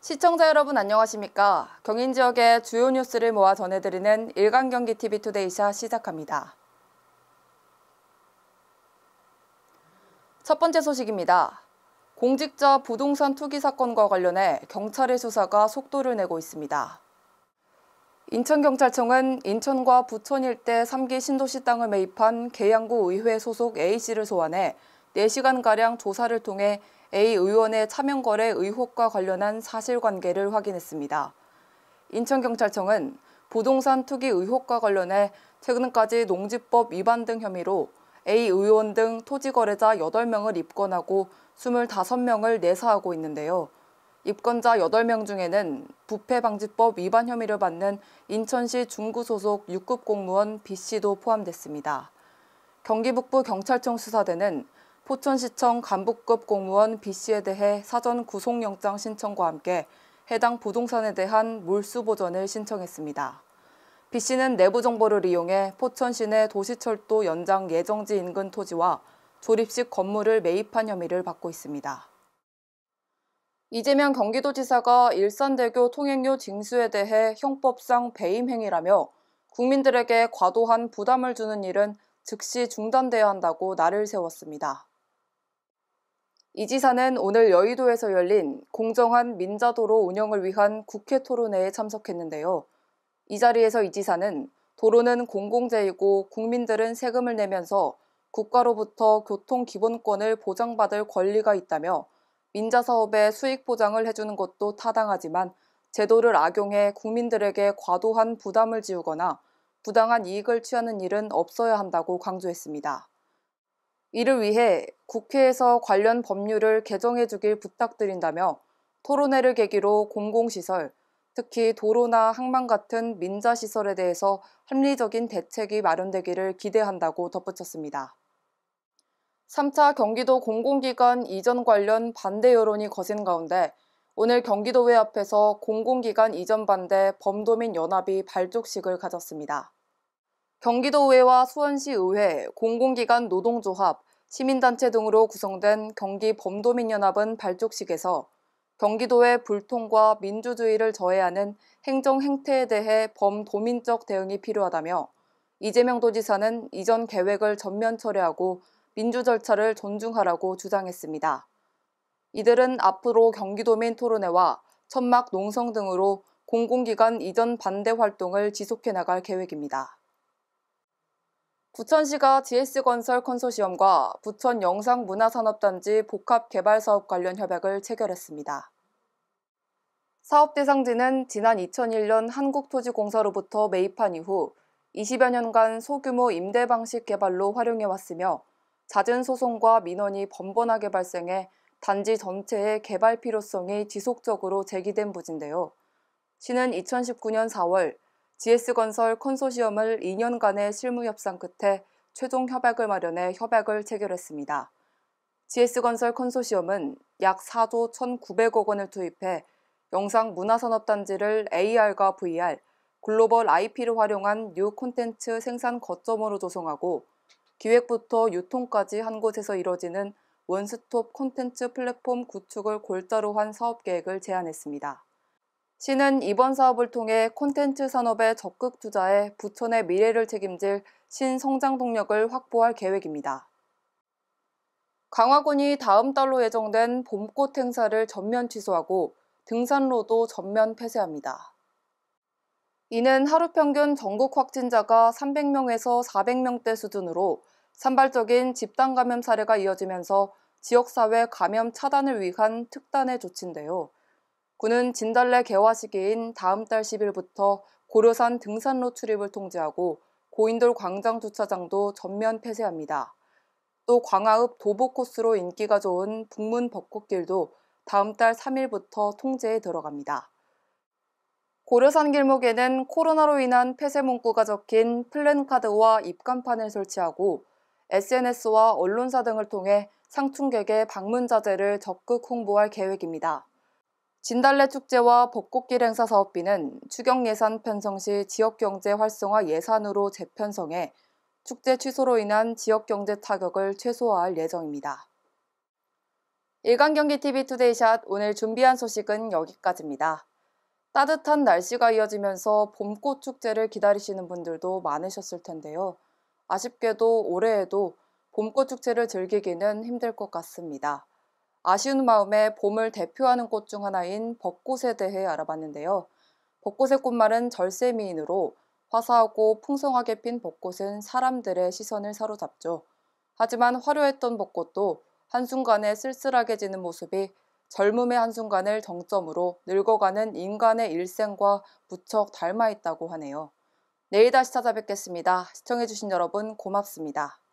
시청자 여러분 안녕하십니까? 경인 지역의 주요 뉴스를 모아 전해드리는 일간경기TV 투데이샷 시작합니다. 첫 번째 소식입니다. 공직자 부동산 투기 사건과 관련해 경찰의 수사가 속도를 내고 있습니다. 인천경찰청은 인천과 부천 일대 3기 신도시 땅을 매입한 계양구 의회 소속 A씨를 소환해 4시간가량 조사를 통해 A 의원의 차명거래 의혹과 관련한 사실관계를 확인했습니다. 인천경찰청은 부동산 투기 의혹과 관련해 최근까지 농지법 위반 등 혐의로 A 의원 등 토지거래자 8명을 입건하고 25명을 내사하고 있는데요. 입건자 8명 중에는 부패방지법 위반 혐의를 받는 인천시 중구 소속 6급 공무원 B씨도 포함됐습니다. 경기북부 경찰청 수사대는 포천시청 간부급 공무원 B씨에 대해 사전 구속영장 신청과 함께 해당 부동산에 대한 몰수보전을 신청했습니다. B씨는 내부 정보를 이용해 포천시 내 도시철도 연장 예정지 인근 토지와 조립식 건물을 매입한 혐의를 받고 있습니다. 이재명 경기도지사가 일산대교 통행료 징수에 대해 형법상 배임 행위라며 국민들에게 과도한 부담을 주는 일은 즉시 중단돼야 한다고 날을 세웠습니다. 이 지사는 오늘 여의도에서 열린 공정한 민자도로 운영을 위한 국회 토론회에 참석했는데요. 이 자리에서 이 지사는 도로는 공공재이고 국민들은 세금을 내면서 국가로부터 교통기본권을 보장받을 권리가 있다며 민자사업에 수익 보장을 해주는 것도 타당하지만 제도를 악용해 국민들에게 과도한 부담을 지우거나 부당한 이익을 취하는 일은 없어야 한다고 강조했습니다. 이를 위해 국회에서 관련 법률을 개정해 주길 부탁드린다며 토론회를 계기로 공공시설, 특히 도로나 항만 같은 민자시설에 대해서 합리적인 대책이 마련되기를 기대한다고 덧붙였습니다. 3차 경기도 공공기관 이전 관련 반대 여론이 거센 가운데 오늘 경기도회 앞에서 공공기관 이전 반대 범도민 연합이 발족식을 가졌습니다. 경기도의회와 수원시의회, 공공기관 노동조합, 시민단체 등으로 구성된 경기 범도민연합은 발족식에서 경기도의 불통과 민주주의를 저해하는 행정 행태에 대해 범도민적 대응이 필요하다며 이재명 도지사는 이전 계획을 전면 철회하고 민주 절차를 존중하라고 주장했습니다. 이들은 앞으로 경기도민 토론회와 천막 농성 등으로 공공기관 이전 반대 활동을 지속해 나갈 계획입니다. 부천시가 GS건설 컨소시엄과 부천 영상문화산업단지 복합개발사업 관련 협약을 체결했습니다. 사업 대상지는 지난 2001년 한국토지공사로부터 매입한 이후 20여 년간 소규모 임대 방식 개발로 활용해왔으며 잦은 소송과 민원이 번번하게 발생해 단지 전체의 개발 필요성이 지속적으로 제기된 부지인데요. 시는 2019년 4월 GS건설 컨소시엄을 2년간의 실무 협상 끝에 최종 협약을 마련해 협약을 체결했습니다. GS건설 컨소시엄은 약 4조 1,900억 원을 투입해 영상문화산업단지를 AR과 VR, 글로벌 IP를 활용한 뉴 콘텐츠 생산 거점으로 조성하고 기획부터 유통까지 한 곳에서 이뤄지는 원스톱 콘텐츠 플랫폼 구축을 골자로 한 사업 계획을 제안했습니다. 시는 이번 사업을 통해 콘텐츠 산업에 적극 투자해 부천의 미래를 책임질 신성장 동력을 확보할 계획입니다. 강화군이 다음 달로 예정된 봄꽃 행사를 전면 취소하고 등산로도 전면 폐쇄합니다. 이는 하루 평균 전국 확진자가 300명에서 400명대 수준으로 산발적인 집단 감염 사례가 이어지면서 지역사회 감염 차단을 위한 특단의 조치인데요. 군은 진달래 개화 시기인 다음 달 10일부터 고려산 등산로 출입을 통제하고 고인돌 광장 주차장도 전면 폐쇄합니다. 또 광화읍 도보 코스로 인기가 좋은 북문 벚꽃길도 다음 달 3일부터 통제에 들어갑니다. 고려산 길목에는 코로나로 인한 폐쇄 문구가 적힌 플랜카드와 입간판을 설치하고 SNS와 언론사 등을 통해 상충객의 방문 자제를 적극 홍보할 계획입니다. 진달래 축제와 벚꽃길 행사 사업비는 추경 예산 편성 시 지역경제 활성화 예산으로 재편성해 축제 취소로 인한 지역경제 타격을 최소화할 예정입니다. 일간경기TV 투데이샷 오늘 준비한 소식은 여기까지입니다. 따뜻한 날씨가 이어지면서 봄꽃 축제를 기다리시는 분들도 많으셨을 텐데요. 아쉽게도 올해에도 봄꽃 축제를 즐기기는 힘들 것 같습니다. 아쉬운 마음에 봄을 대표하는 꽃 중 하나인 벚꽃에 대해 알아봤는데요. 벚꽃의 꽃말은 절세미인으로 화사하고 풍성하게 핀 벚꽃은 사람들의 시선을 사로잡죠. 하지만 화려했던 벚꽃도 한순간에 쓸쓸하게 지는 모습이 젊음의 한순간을 정점으로 늙어가는 인간의 일생과 무척 닮아 있다고 하네요. 내일 다시 찾아뵙겠습니다. 시청해주신 여러분 고맙습니다.